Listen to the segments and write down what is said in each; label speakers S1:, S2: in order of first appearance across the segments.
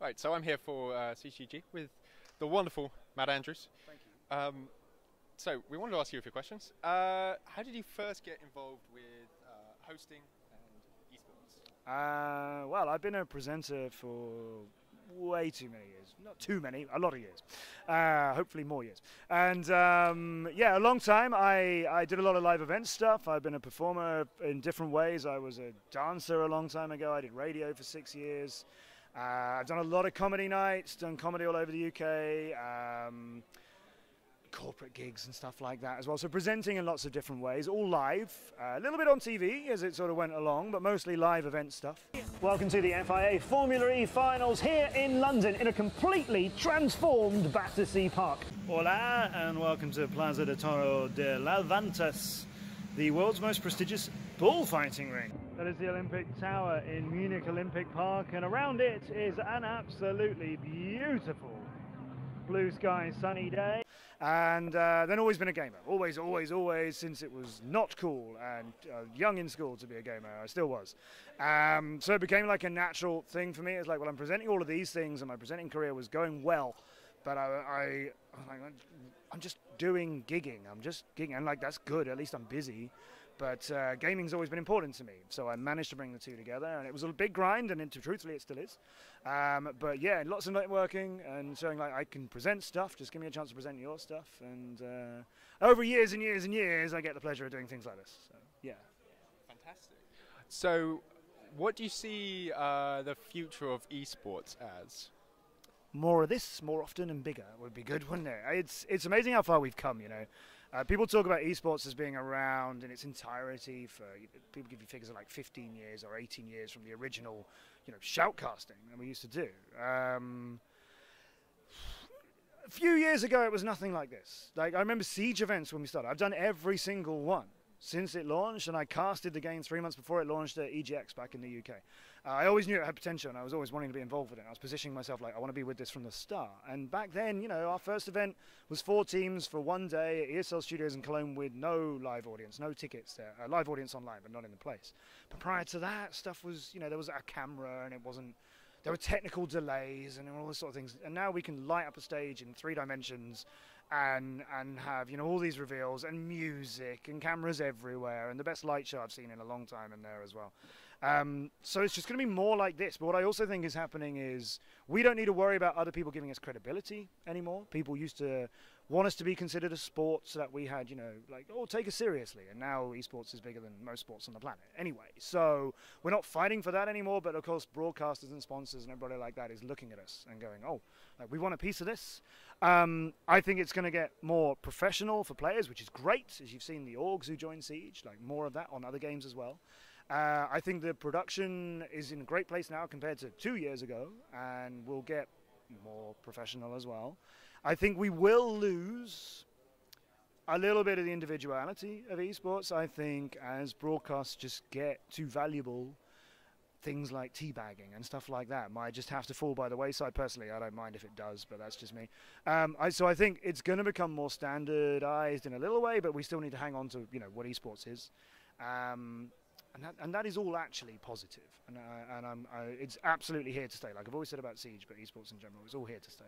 S1: Right, so I'm here for CiegeGG with the wonderful Matt Andrews.
S2: Thank you.
S1: So we wanted to ask you a few questions. How did you first get involved with hosting and esports?
S2: Well, I've been a presenter for way too many years. Not too many, a lot of years. Hopefully more years. And yeah, a long time. I did a lot of live event stuff. I've been a performer in different ways. I was a dancer a long time ago. I did radio for 6 years. I've done a lot of comedy nights, done comedy all over the UK, corporate gigs and stuff like that as well. So presenting in lots of different ways, all live, a little bit on TV as it sort of went along, but mostly live event stuff.
S3: Welcome to the FIA Formula E Finals here in London in a completely transformed Battersea Park.
S2: Hola and welcome to Plaza de Toro de Levantes, the world's most prestigious bullfighting ring. That is the Olympic Tower in Munich Olympic Park, and around it is an absolutely beautiful blue sky sunny day. And then always been a gamer, always since it was not cool and young in school to be a gamer. I still was. So it became like a natural thing for me. It's like, well, I'm presenting all of these things and my presenting career was going well, but I'm just doing gigging. I'm just gigging, and like that's good, at least I'm busy. But gaming's always been important to me, so I managed to bring the two together, and it was a big grind, and truthfully it still is. But yeah, lots of networking and showing like I can present stuff, just give me a chance to present your stuff, and over years and years and years I get the pleasure of doing things like this, so yeah.
S1: Fantastic. So what do you see the future of esports as?
S2: More of this, more often and bigger would be good, wouldn't it? It's amazing how far we've come, you know. People talk about esports as being around in its entirety for, people give you figures of like 15 years or 18 years from the original, shoutcasting that we used to do. A few years ago, it was nothing like this. Like, I remember Siege events when we started. I've done every single one since it launched, and I casted the game 3 months before it launched at EGX back in the UK. I always knew it had potential, and I was always wanting to be involved with it. I was positioning myself like, I want to be with this from the start. And back then, our first event was 4 teams for 1 day at ESL Studios in Cologne with no live audience, no tickets there. Live audience online, but not in the place. But prior to that, stuff was, there was a camera, and it wasn't, there were technical delays and all those sort of things. And now we can light up a stage in 3 dimensions and have, all these reveals and music and cameras everywhere and the best light show I've seen in a long time in there as well. So it's just going to be more like this. But what I also think is happening is we don't need to worry about other people giving us credibility anymore. People used to want us to be considered a sport so that we had, like, oh, take us seriously. And now esports is bigger than most sports on the planet anyway. So we're not fighting for that anymore. But of course, broadcasters and sponsors and everybody like that is looking at us and going, oh, like, we want a piece of this. I think it's going to get more professional for players, which is great, as you've seen the orgs who joined Siege, like more of that on other games as well. I think the production is in a great place now compared to 2 years ago, and we'll get more professional as well. I think we will lose a little bit of the individuality of esports. I think as broadcasts just get too valuable, things like teabagging and stuff like that might just have to fall by the wayside. Personally, I don't mind if it does, but that's just me. So I think it's going to become more standardized in a little way, but we still need to hang on to what esports is. And that is all actually positive, and it's absolutely here to stay. Like I've always said about Siege, but esports in general, it's all here to stay.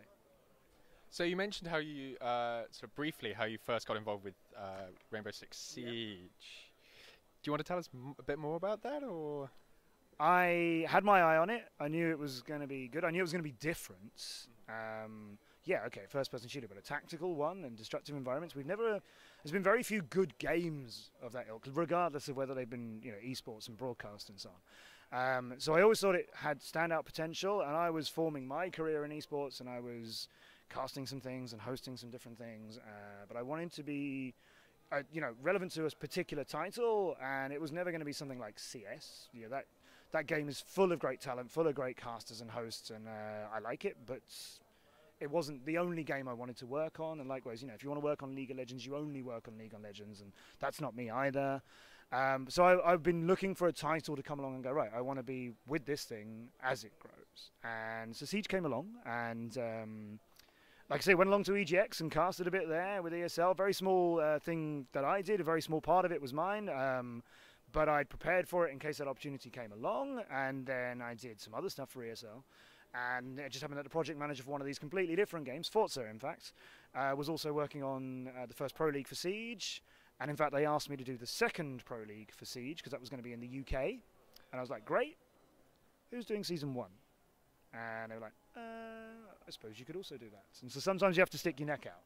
S1: So you mentioned how you, sort of briefly, how you first got involved with Rainbow Six Siege. Yeah. Do you want to tell us a bit more about that, or?
S2: I had my eye on it. I knew it was going to be good. I knew it was going to be different. Yeah, okay, first-person shooter, but a tactical one and destructive environments. There's been very few good games of that ilk, regardless of whether they've been, esports and broadcast and so on. So I always thought it had standout potential, and I was forming my career in esports, and I was casting some things and hosting some different things, but I wanted to be, relevant to a particular title, and it was never going to be something like CS. That game is full of great talent, full of great casters and hosts, and I like it, but it wasn't the only game I wanted to work on. And likewise, if you want to work on League of Legends, you only work on League of Legends, and that's not me either. So I've been looking for a title to come along and go, right, I want to be with this thing as it grows. And so Siege came along, and like I say, went along to EGX and casted a bit there with ESL. Very small thing that I did, a very small part of it was mine. But I'd prepared for it in case that opportunity came along, and then I did some other stuff for ESL. And it just happened that the project manager for one of these completely different games, Forza in fact, was also working on the first Pro League for Siege. And in fact, they asked me to do the second Pro League for Siege because that was going to be in the UK. And I was like, great, who's doing Season 1? And they were like, I suppose you could also do that. And so sometimes you have to stick your neck out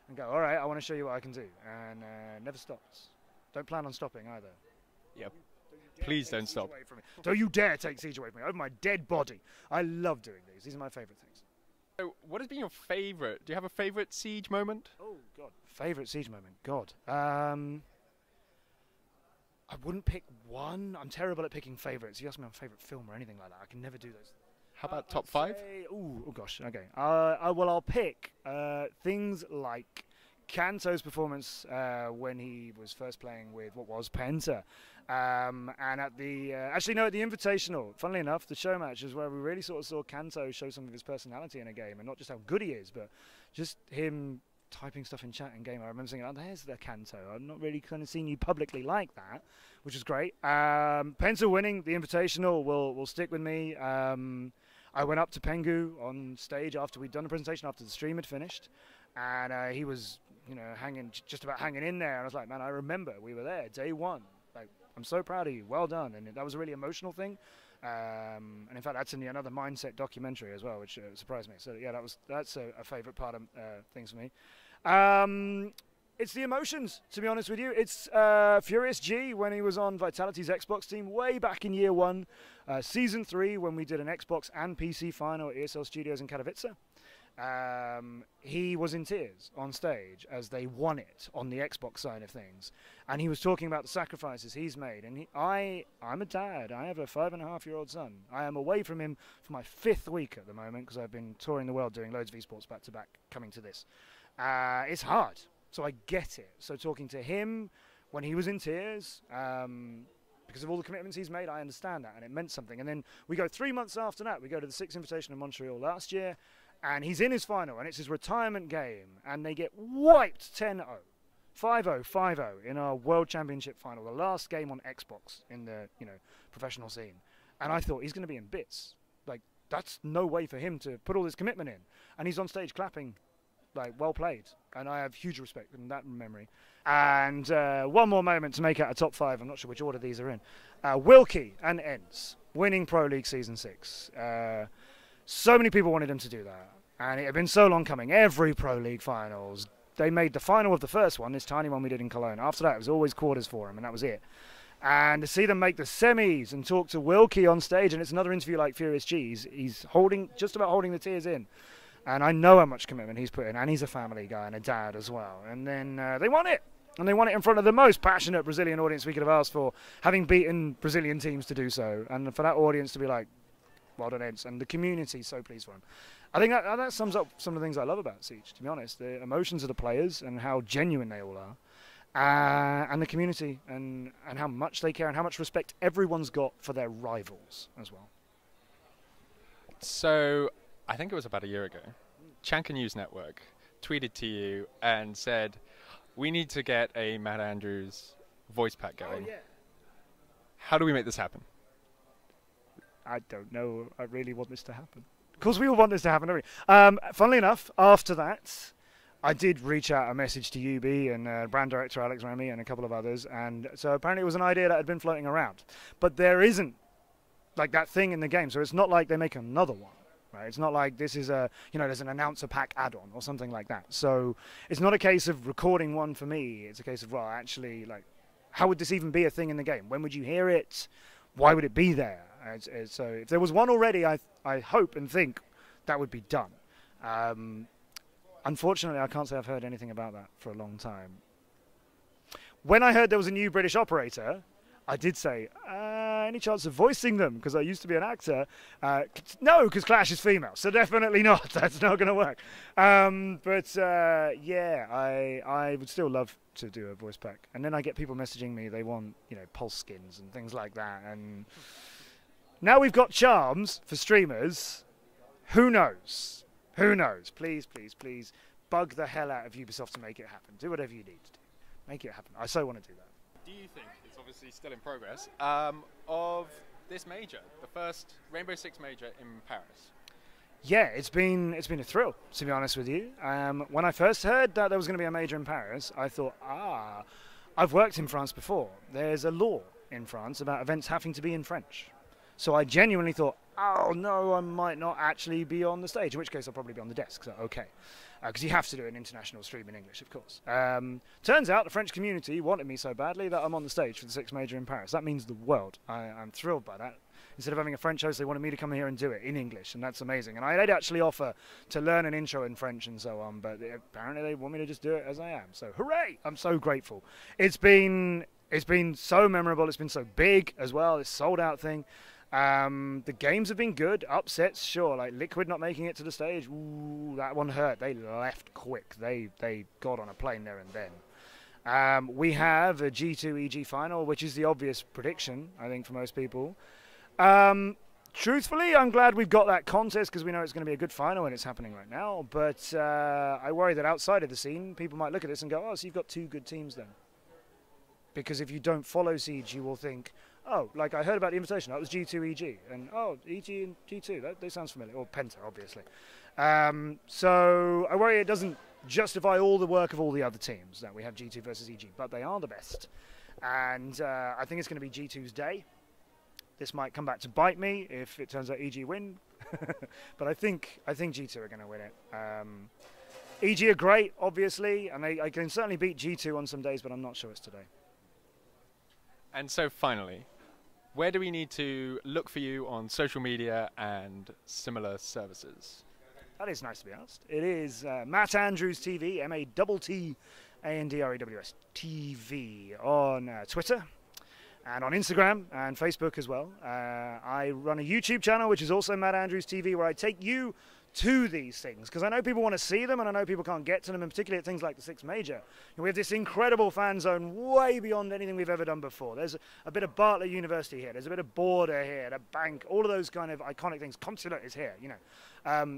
S2: and go, all right, I want to show you what I can do. And never stopped. Don't plan on stopping either.
S1: Yep. Please don't stop.
S2: Don't you dare take Siege away from me. Over my dead body. I love doing these. These are my favourite things.
S1: So what has been your favourite? Do you have a favourite Siege moment?
S2: Oh, God. Favourite Siege moment? God. I wouldn't pick one. I'm terrible at picking favourites. You ask me my favourite film or anything like that. I can never do those.
S1: How about top 5?
S2: Oh gosh, okay. I'll pick things like Kanto's performance when he was first playing with what was Penta. And at the at the Invitational, funnily enough, the show match is where we really sort of saw Kanto show some of his personality in a game, and not just how good he is, but just him typing stuff in chat in game. I remember saying, oh, there's the Kanto. I've not really kind of seen you publicly like that, which is great. Penta winning the Invitational will stick with me. I went up to Pengu on stage after we'd done the presentation, after the stream had finished, and he was, just about hanging in there. And I was like, man, I remember we were there day one. Like, I'm so proud of you. Well done. And that was a really emotional thing. And in fact, that's in another Mindset documentary as well, which surprised me. So yeah, that's a favourite part of things for me. It's the emotions, to be honest with you. It's Furious G when he was on Vitality's Xbox team way back in year 1. Season 3 when we did an Xbox and PC final at ESL Studios in Katowice. He was in tears on stage as they won it on the Xbox side of things. And he was talking about the sacrifices he's made. And I'm a dad. I have a 5.5-year-old son. I am away from him for my 5th week at the moment because I've been touring the world doing loads of esports back to back, coming to this. It's hard. So I get it. So talking to him when he was in tears, because of all the commitments he's made, I understand that, and it meant something. And then we go 3 months after that, we go to the 6th Invitation in Montreal last year, and he's in his final, and it's his retirement game, and they get wiped 10-0, 5-0, 5-0 in our World Championship final, the last game on Xbox in the professional scene. And I thought, he's going to be in bits. Like, that's no way for him to put all this commitment in. And he's on stage clapping. Like, well played, and I have huge respect in that memory. And one more moment to make out a top 5. I'm not sure which order these are in. Wilkie and Ents winning Pro League Season 6. So many people wanted him to do that, and it had been so long coming. Every Pro League finals, they made the final of the first one, this tiny one we did in Cologne. After that, it was always quarters for him, and that was it. And to see them make the semis and talk to Wilkie on stage, and it's another interview like Furious G. He's just about holding the tears in. And I know how much commitment he's put in, and he's a family guy and a dad as well. And then they won it. And they won it in front of the most passionate Brazilian audience we could have asked for, having beaten Brazilian teams to do so. And for that audience to be like, well done, Ents. And the community so pleased for him. I think that sums up some of the things I love about Siege, to be honest. The emotions of the players and how genuine they all are. And the community and how much they care and how much respect everyone's got for their rivals as well.
S1: So I think it was about a year ago, ChankaNewsNetwork tweeted to you and said, we need to get a Matt Andrews voice pack going.
S2: Oh, yeah.
S1: How do we make this happen?
S2: I don't know. I really want this to happen. Of course, we all want this to happen, don't we? Funnily enough, after that, I did reach out a message to UB and brand director Alex Remy and a couple of others. And so apparently it was an idea that had been floating around. But there isn't like that thing in the game. So it's not like they make another one. Right? It's not like this is there's an announcer pack add-on or something like that. So it's not a case of recording one for me. It's a case of, well, actually, like, how would this even be a thing in the game? When would you hear it? Why would it be there? So if there was one already, I hope and think that would be done. Unfortunately, I can't say I've heard anything about that for a long time. When I heard there was a new British operator, I did say, any chance of voicing them? Because I used to be an actor. No, because Clash is female, so definitely not. That's not going to work. Yeah, I would still love to do a voice pack. And then I get people messaging me. They want, pulse skins and things like that. And now we've got charms for streamers. Who knows? Who knows? Please, please, please bug the hell out of Ubisoft to make it happen. Do whatever you need to do. Make it happen. I so want to do that.
S1: Do you think, it's obviously still in progress, of this major, the first Rainbow Six major in Paris,
S2: Yeah, it's been a thrill, to be honest with you. When I first heard that there was going to be a major in Paris, I thought, I've worked in France before. There's a law in France about events having to be in French. So I genuinely thought, oh no, I might not actually be on the stage, in which case I'll probably be on the desk, so okay. Because you have to do an international stream in English, of course. Turns out the French community wanted me so badly that I'm on the stage for the 6th major in Paris. That means the world. I'm thrilled by that. Instead of having a French host, they wanted me to come here and do it in English, and that's amazing. And I did actually offer to learn an intro in French and so on, but apparently they want me to just do it as I am. So hooray! I'm so grateful. It's been so memorable. It's been so big as well. This sold-out thing. The games have been good. Upsets, sure. Like Liquid not making it to the stage. Ooh, that one hurt. They left quick. They got on a plane there and then. We have a G2 EG final, which is the obvious prediction, I think, for most people. Truthfully, I'm glad we've got that contest because we know it's going to be a good final and it's happening right now. But I worry that outside of the scene, people might look at this and go, oh, so you've got 2 good teams then. Because if you don't follow Siege, you will think, oh, like I heard about the invitation, that was G2 EG. And, oh, EG and G2, that sounds familiar. Or Penta, obviously. So I worry it doesn't justify all the work of all the other teams that we have G2 versus EG. But they are the best. And I think it's going to be G2's day. This might come back to bite me if it turns out EG win, but I think G2 are going to win it. EG are great, obviously, and I can certainly beat G2 on some days, but I'm not sure it's today.
S1: And so finally, where do we need to look for you on social media and similar services?
S2: That is nice to be asked. It is Matt Andrews TV, MATTANDREWS TV on Twitter. And on Instagram and Facebook as well. I run a YouTube channel, which is also Matt Andrews TV, where I take you to these things. Because I know people want to see them, and I know people can't get to them, and particularly at things like the 6th major. We have this incredible fan zone way beyond anything we've ever done before. There's a bit of Bartlett University here. There's a bit of Border here, the bank, all of those kind of iconic things. Consulate is here, you know.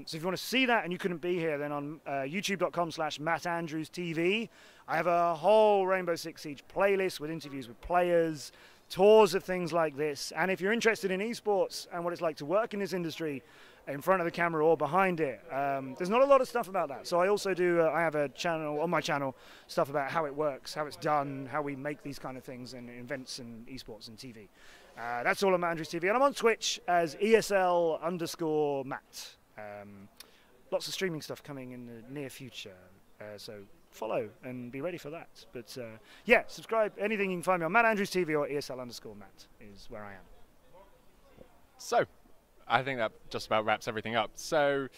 S2: So if you want to see that and you couldn't be here, then on youtube.com/MattAndrewsTV, I have a whole Rainbow Six Siege playlist with interviews with players, tours of things like this. And if you're interested in esports and what it's like to work in this industry in front of the camera or behind it, there's not a lot of stuff about that. So I also do, I have a channel on my channel, stuff about how it works, how it's done, how we make these kind of things in events and esports and TV. That's all on Matt Andrews TV. And I'm on Twitch as ESL_Matt. Lots of streaming stuff coming in the near future. So follow and be ready for that. But yeah, subscribe. Anything you can find me on Matt Andrews TV or ESL_Matt is where I am.
S1: So, I think that just about wraps everything up. So,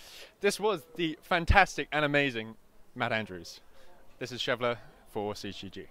S1: this was the fantastic and amazing Matt Andrews. This is Shevla for CiegeGG.